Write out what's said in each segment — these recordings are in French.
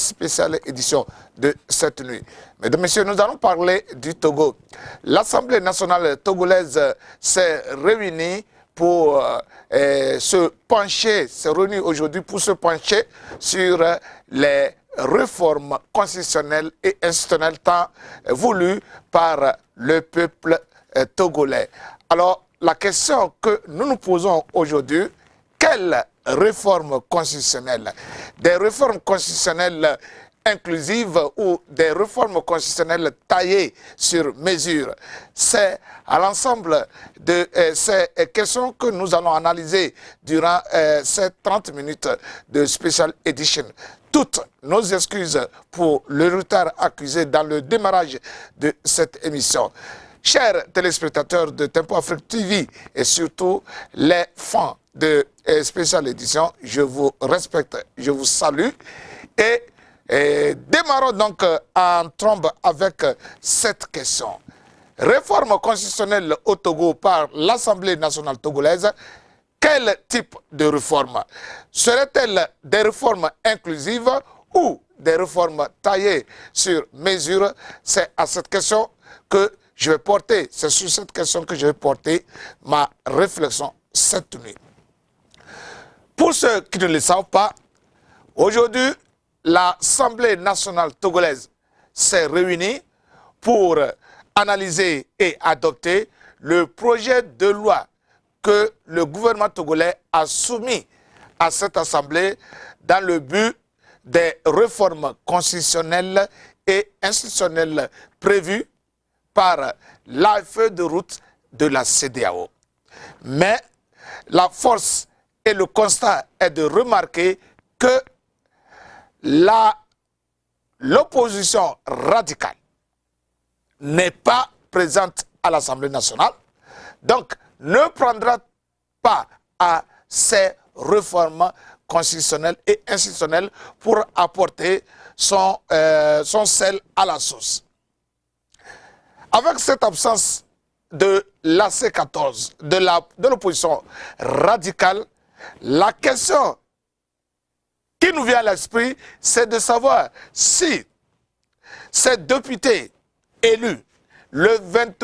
spéciale édition de cette nuit. Mesdames, Messieurs, nous allons parler du Togo. L'Assemblée nationale togolaise s'est réunie pour se pencher, s'est réunie aujourd'hui pour se pencher sur les réformes constitutionnelles et institutionnelles tant voulues par le peuple togolais. Alors, la question que nous nous posons aujourd'hui, quelle réforme constitutionnelle? Des réformes constitutionnelles inclusives ou des réformes constitutionnelles taillées sur mesure? C'est à l'ensemble de ces questions que nous allons analyser durant ces 30 minutes de Special Edition. Toutes nos excuses pour le retard accusé dans le démarrage de cette émission. Chers téléspectateurs de Tempo Afrique TV et surtout les fans de Special Edition, je vous respecte, je vous salue et démarrons donc en trombe avec cette question. Réforme constitutionnelle au Togo par l'Assemblée nationale togolaise, quel type de réforme? Serait-elle des réformes inclusives ou des réformes taillées sur mesure? C'est à cette question que je vais porter, c'est sur cette question que je vais porter ma réflexion cette nuit. Pour ceux qui ne le savent pas, aujourd'hui, l'Assemblée nationale togolaise s'est réunie pour analyser et adopter le projet de loi que le gouvernement togolais a soumis à cette Assemblée dans le but des réformes constitutionnelles et institutionnelles prévues par la feuille de route de la CEDEAO. Mais la force et le constat est de remarquer que l'opposition radicale n'est pas présente à l'Assemblée nationale, donc ne prendra pas à ces réformes constitutionnelles et institutionnelles pour apporter son sel à la sauce. Avec cette absence de l'AC14, de l'opposition radicale, la question qui nous vient à l'esprit, c'est de savoir si ces députés élus le 20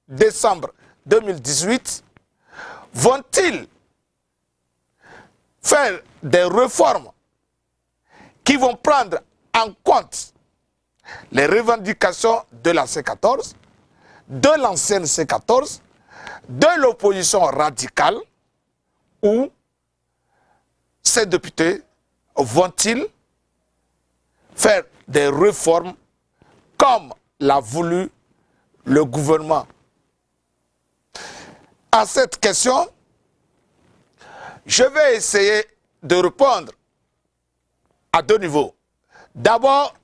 décembre 2018 vont-ils faire des réformes qui vont prendre en compte les revendications de la C14, de l'ancienne C14, de l'opposition radicale, ou ces députés vont-ils faire des réformes comme l'a voulu le gouvernement? À cette question, je vais essayer de répondre à deux niveaux. D'abord,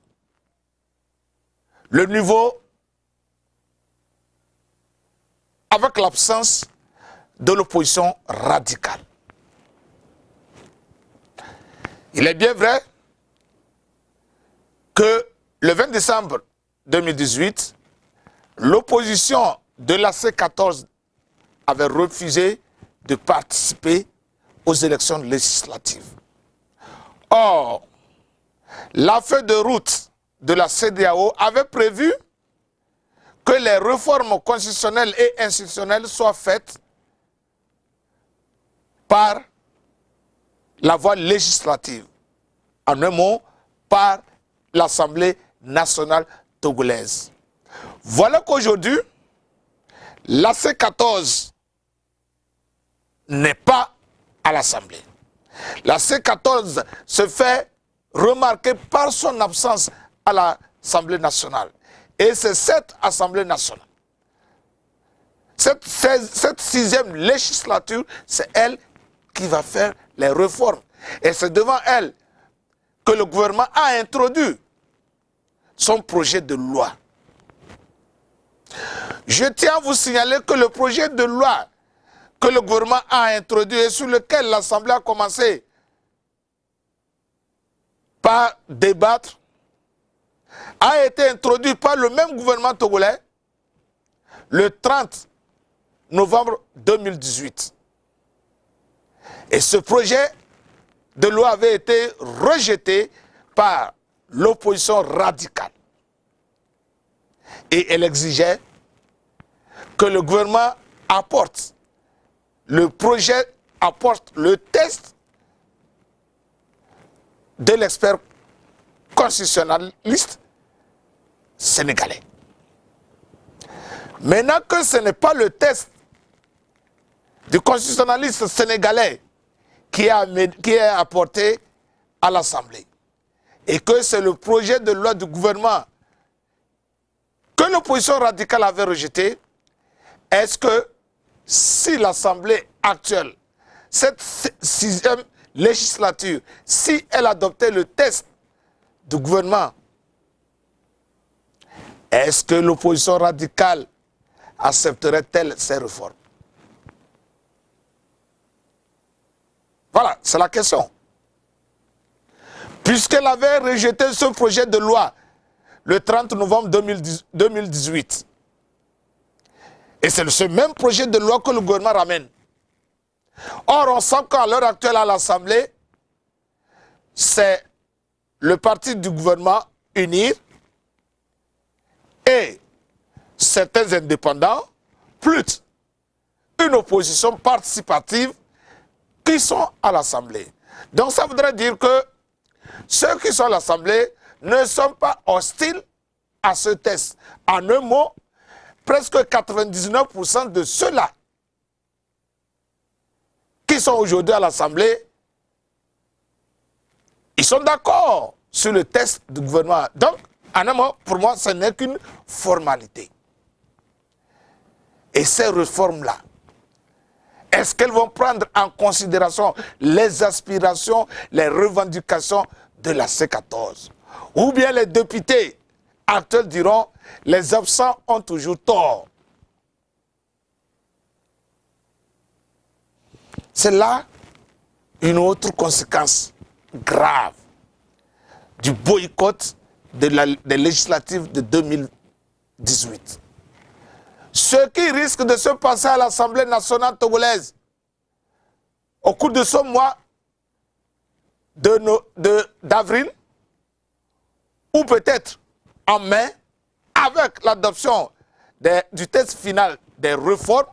le niveau avec l'absence de l'opposition radicale. Il est bien vrai que le 20 décembre 2018, l'opposition de la C14 avait refusé de participer aux élections législatives. Or, la feuille de route de la CEDEAO avait prévu que les réformes constitutionnelles et institutionnelles soient faites par la voie législative. En un mot, par l'Assemblée nationale togolaise. Voilà qu'aujourd'hui, la C14 n'est pas à l'Assemblée. La C14 se fait remarquer par son absence à l'Assemblée nationale. Et c'est cette Assemblée nationale, cette sixième législature, c'est elle qui va faire les réformes. Et c'est devant elle que le gouvernement a introduit son projet de loi. Je tiens à vous signaler que le projet de loi que le gouvernement a introduit et sur lequel l'Assemblée a commencé par débattre a été introduit par le même gouvernement togolais le 30 novembre 2018. Et ce projet de loi avait été rejeté par l'opposition radicale. Et elle exigeait que le gouvernement apporte le projet, apporte le test de l'expert constitutionnaliste sénégalais. Maintenant que ce n'est pas le test du constitutionnaliste sénégalais qui est apporté à l'Assemblée et que c'est le projet de loi du gouvernement que l'opposition radicale avait rejeté, est-ce que si l'Assemblée actuelle, cette sixième législature, si elle adoptait le test du gouvernement, est-ce que l'opposition radicale accepterait-elle ces réformes? Voilà, c'est la question. Puisqu'elle avait rejeté ce projet de loi le 30 novembre 2018. Et c'est ce même projet de loi que le gouvernement ramène. Or, on sent qu'à l'heure actuelle à l'Assemblée, c'est le parti du gouvernement UNIR et certains indépendants, plus une opposition participative qui sont à l'Assemblée. Donc ça voudrait dire que ceux qui sont à l'Assemblée ne sont pas hostiles à ce test. En un mot, presque 99% de ceux-là qui sont aujourd'hui à l'Assemblée, ils sont d'accord sur le test du gouvernement. Donc, en un mot, pour moi, ce n'est qu'une formalité. Et ces réformes-là, est-ce qu'elles vont prendre en considération les aspirations, les revendications de la C14? Ou bien les députés actuels diront les absents ont toujours tort? C'est là une autre conséquence grave du boycott des législatives de 2018. Ce qui risque de se passer à l'Assemblée nationale togolaise au cours de ce mois d'avril, ou peut-être en mai, avec l'adoption du texte final des réformes,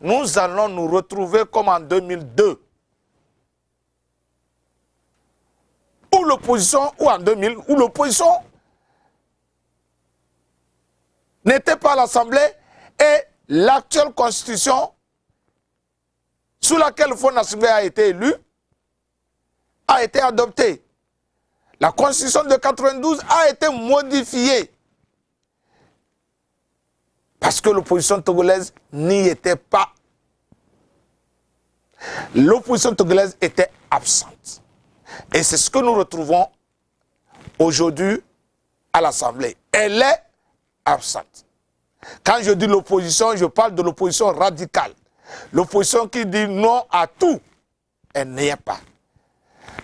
nous allons nous retrouver comme en 2002, où l'opposition, ou en 2000, où l'opposition n'était pas à l'Assemblée et l'actuelle constitution sous laquelle le Front national a été élu a été adoptée. La constitution de 92 a été modifiée parce que l'opposition togolaise n'y était pas. L'opposition togolaise était absente. Et c'est ce que nous retrouvons aujourd'hui à l'Assemblée. Elle est absente. Quand je dis l'opposition, je parle de l'opposition radicale. L'opposition qui dit non à tout. Elle n'y est pas.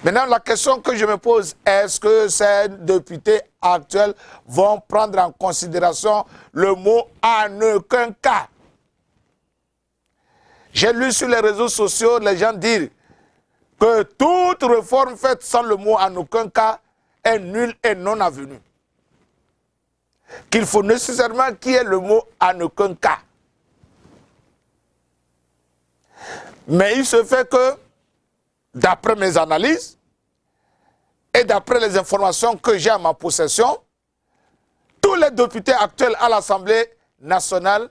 Maintenant, la question que je me pose, est-ce que ces députés actuels vont prendre en considération le mot « en aucun cas ». J'ai lu sur les réseaux sociaux les gens dire que toute réforme faite sans le mot « en aucun cas » est nulle et non avenue. Qu'il faut nécessairement qu'il y ait le mot « en aucun cas ». Mais il se fait que, d'après mes analyses et d'après les informations que j'ai à ma possession, tous les députés actuels à l'Assemblée nationale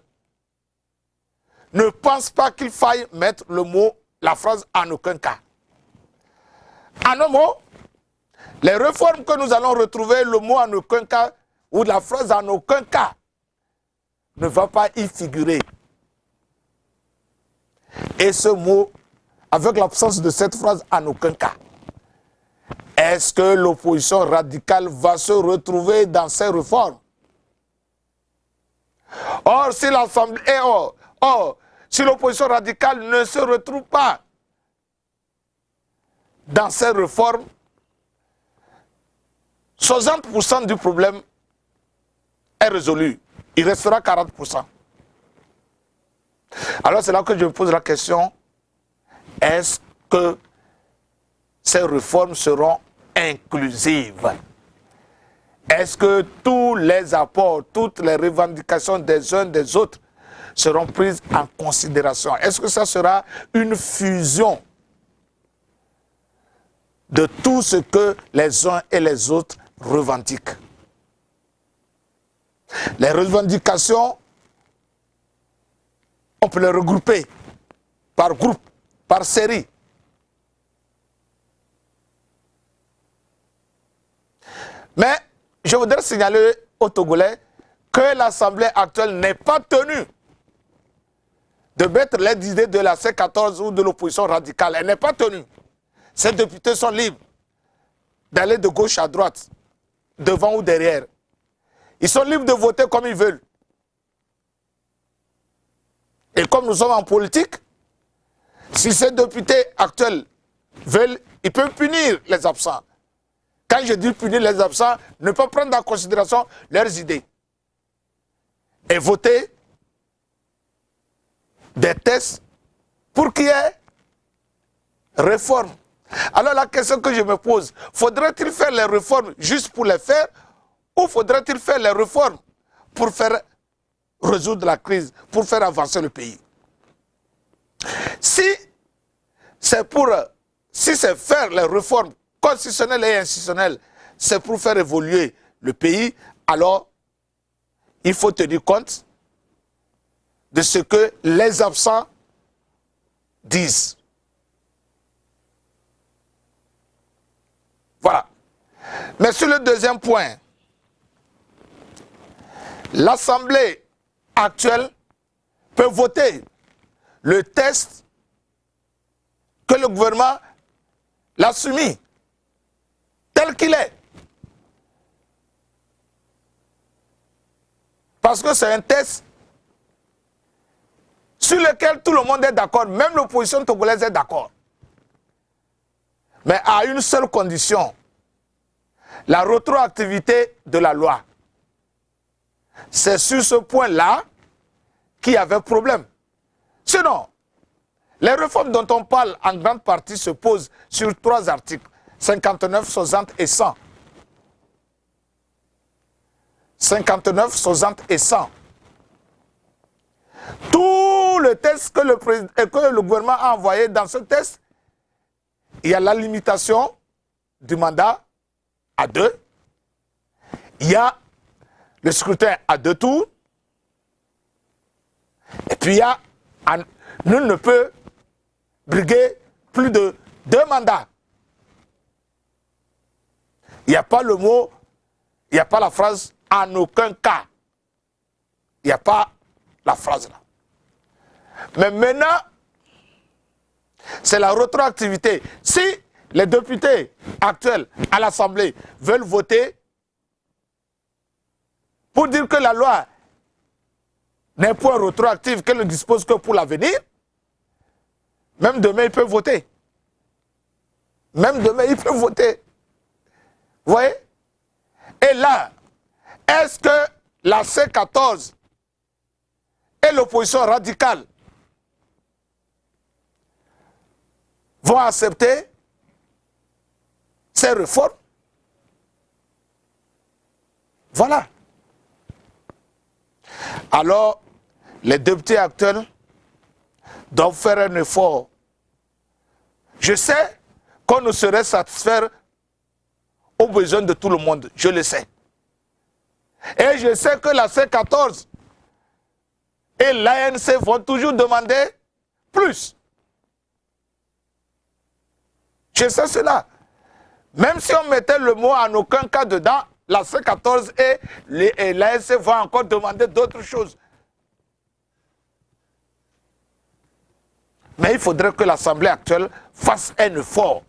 ne pensent pas qu'il faille mettre le mot, la phrase « en aucun cas ». En un mot, les réformes que nous allons retrouver, le mot « en aucun cas » ou la phrase « en aucun cas » ne va pas y figurer. Et ce mot, avec l'absence de cette phrase « en aucun cas », est-ce que l'opposition radicale va se retrouver dans ces réformes? Or, si l'Assemblée, si l'opposition radicale ne se retrouve pas dans ces réformes, 60% du problème est résolu. Il restera 40%. Alors c'est là que je me pose la question, est-ce que ces réformes seront inclusives? Est-ce que tous les apports, toutes les revendications des uns des autres seront prises en considération? Est-ce que ça sera une fusion de tout ce que les uns et les autres revendiquent? Les revendications, on peut les regrouper par groupe, par série. Mais je voudrais signaler aux Togolais que l'Assemblée actuelle n'est pas tenue de mettre les idées de la C14 ou de l'opposition radicale. Elle n'est pas tenue. Ces députés sont libres d'aller de gauche à droite, devant ou derrière. Ils sont libres de voter comme ils veulent. Et comme nous sommes en politique, si ces députés actuels veulent, ils peuvent punir les absents. Quand je dis punir les absents, ne pas prendre en considération leurs idées. Et voter des textes pour qu'il y ait réforme. Alors la question que je me pose, faudrait-il faire les réformes juste pour les faire ou faudrait-il faire les réformes pour faire résoudre la crise, pour faire avancer le pays? Si c'est faire les réformes constitutionnelles et institutionnelles, c'est pour faire évoluer le pays, alors il faut tenir compte de ce que les absents disent. Voilà. Mais sur le deuxième point, l'Assemblée actuelle peut voter le texte que le gouvernement l'a soumis, tel qu'il est. Parce que c'est un texte sur lequel tout le monde est d'accord, même l'opposition togolaise est d'accord. Mais à une seule condition, la rétroactivité de la loi. C'est sur ce point-là qu'il y avait problème. Sinon, les réformes dont on parle en grande partie se posent sur 3 articles, 59, 60 et 100. 59, 60 et 100. Tout le texte que le gouvernement a envoyé dans ce texte, il y a la limitation du mandat à 2. Il y a le scrutin à 2 tours. Et puis il y a, nul ne peut briguer plus de 2 mandats. Il n'y a pas le mot, il n'y a pas la phrase en aucun cas. Il n'y a pas la phrase là. Mais maintenant, c'est la rétroactivité. Si les députés actuels à l'Assemblée veulent voter pour dire que la loi n'est point rétroactive, qu'elle ne dispose que pour l'avenir, même demain, ils peuvent voter. Même demain, ils peuvent voter. Vous voyez? Et là, est-ce que la C14 et l'opposition radicale vont accepter ces réformes? Voilà. Alors, les députés actuels doivent faire un effort. Je sais qu'on ne saurait satisfaire aux besoins de tout le monde, je le sais. Et je sais que la C14 et l'ANC vont toujours demander plus. Je sais cela. Même si on mettait le mot en aucun cas dedans, la C14 et l'ANC vont encore demander d'autres choses. Mais il faudrait que l'Assemblée actuelle fasse un effort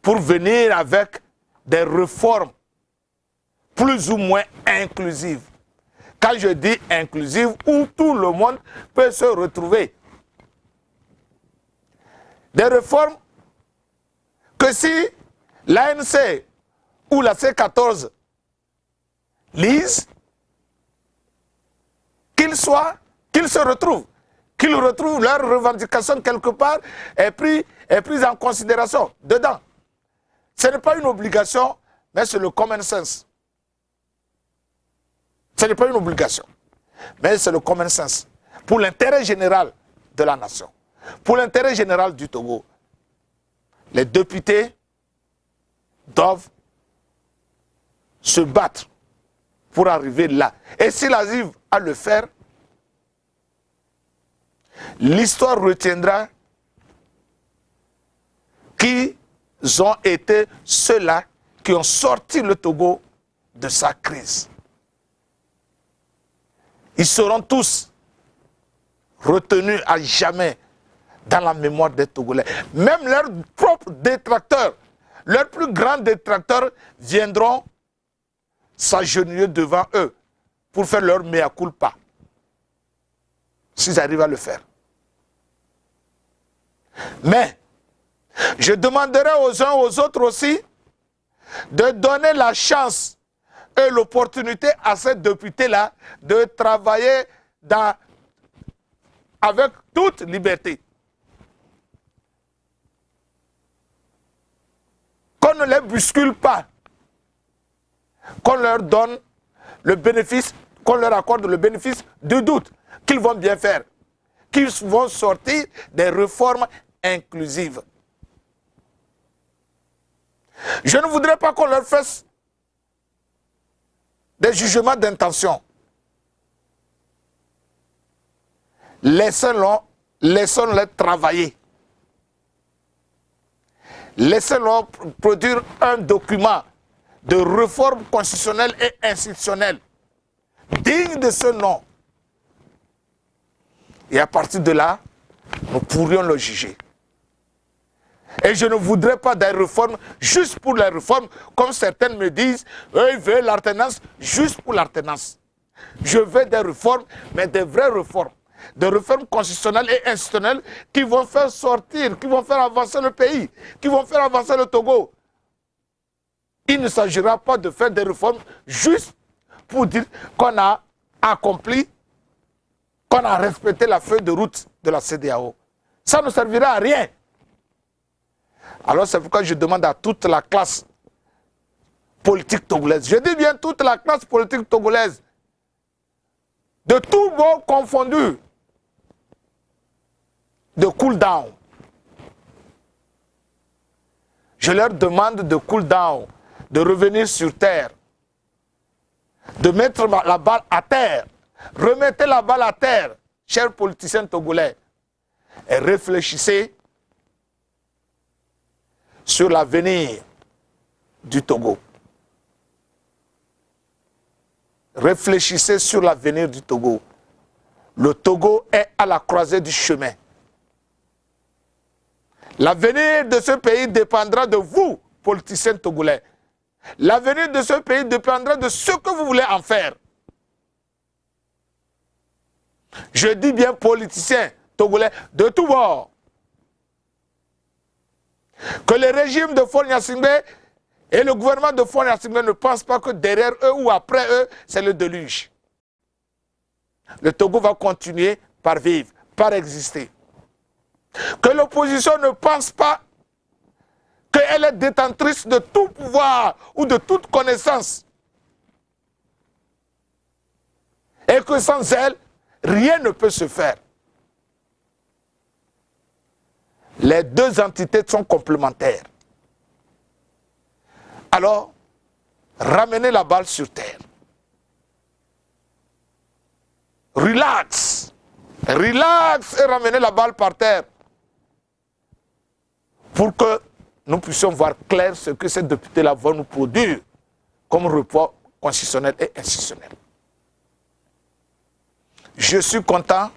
pour venir avec des réformes plus ou moins inclusives. Quand je dis inclusive, où tout le monde peut se retrouver. Des réformes que si l'ANC ou la C14 lisent, qu'ils se retrouvent, qu'ils retrouvent leur revendication quelque part est prise en considération dedans. Ce n'est pas une obligation, mais c'est le common sense. Ce n'est pas une obligation, mais c'est le common sense. Pour l'intérêt général de la nation, pour l'intérêt général du Togo, les députés doivent se battre pour arriver là. Et s'ils arrivent à le faire, l'histoire retiendra qu'ils ont été ceux-là qui ont sorti le Togo de sa crise. Ils seront tous retenus à jamais dans la mémoire des Togolais. Même leurs propres détracteurs, leurs plus grands détracteurs viendront s'agenouiller devant eux pour faire leur mea culpa, s'ils arrivent à le faire. Mais je demanderai aux uns aux autres aussi de donner la chance et l'opportunité à ces députés-là de travailler avec toute liberté. Qu'on ne les bouscule pas, qu'on leur donne le bénéfice, qu'on leur accorde le bénéfice du doute, qu'ils vont bien faire, qu'ils vont sortir des réformes inclusives. Je ne voudrais pas qu'on leur fasse des jugements d'intention. Laissons-les travailler. Laissez-leur produire un document de réforme constitutionnelle et institutionnelle digne de ce nom. Et à partir de là, nous pourrions le juger. Et je ne voudrais pas des réformes juste pour les réformes, comme certaines me disent, eux ils veulent l'alternance juste pour l'alternance. Je veux des réformes, mais des vraies réformes. Des réformes constitutionnelles et institutionnelles qui vont faire sortir, qui vont faire avancer le pays, qui vont faire avancer le Togo. Il ne s'agira pas de faire des réformes juste pour dire qu'on a accompli, qu'on a respecté la feuille de route de la CEDEAO. Ça ne servira à rien. Alors c'est pourquoi je demande à toute la classe politique togolaise, je dis bien toute la classe politique togolaise, de tous bords confondus, de cool down. Je leur demande de cool down, de revenir sur terre, de mettre la balle à terre. Remettez la balle à terre, chers politiciens togolais, et réfléchissez sur l'avenir du Togo. Réfléchissez sur l'avenir du Togo. Le Togo est à la croisée du chemin. L'avenir de ce pays dépendra de vous, politiciens togolais. L'avenir de ce pays dépendra de ce que vous voulez en faire. Je dis bien politiciens togolais de tous bords. Que le régime de Faure Gnassingbé et le gouvernement de Faure Gnassingbé ne pensent pas que derrière eux ou après eux, c'est le déluge. Le Togo va continuer par vivre, par exister. Que l'opposition ne pense pas qu'elle est détentrice de tout pouvoir ou de toute connaissance. Et que sans elle, rien ne peut se faire. Les deux entités sont complémentaires. Alors, ramenez la balle sur terre. Relax. Relax et ramenez la balle par terre. Pour que nous puissions voir clair ce que ces députés-là vont nous produire comme report constitutionnel et institutionnel. Je suis content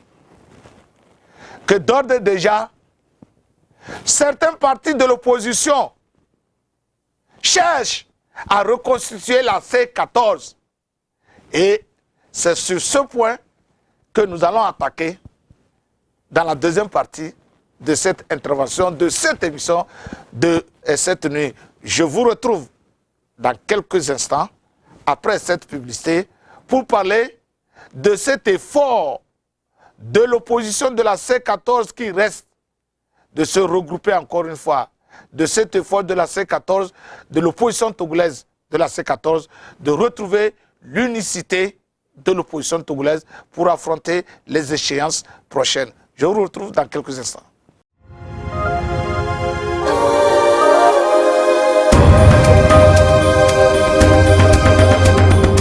que d'ores et déjà, certains partis de l'opposition cherchent à reconstituer la C14. Et c'est sur ce point que nous allons attaquer dans la deuxième partie de cette intervention, de cette émission, de cette nuit. Je vous retrouve dans quelques instants, après cette publicité, pour parler de cet effort de l'opposition de la C14 qui reste, de se regrouper encore une fois, de cet effort de la C14, de l'opposition togolaise de la C14, de retrouver l'unicité de l'opposition togolaise pour affronter les échéances prochaines. Je vous retrouve dans quelques instants.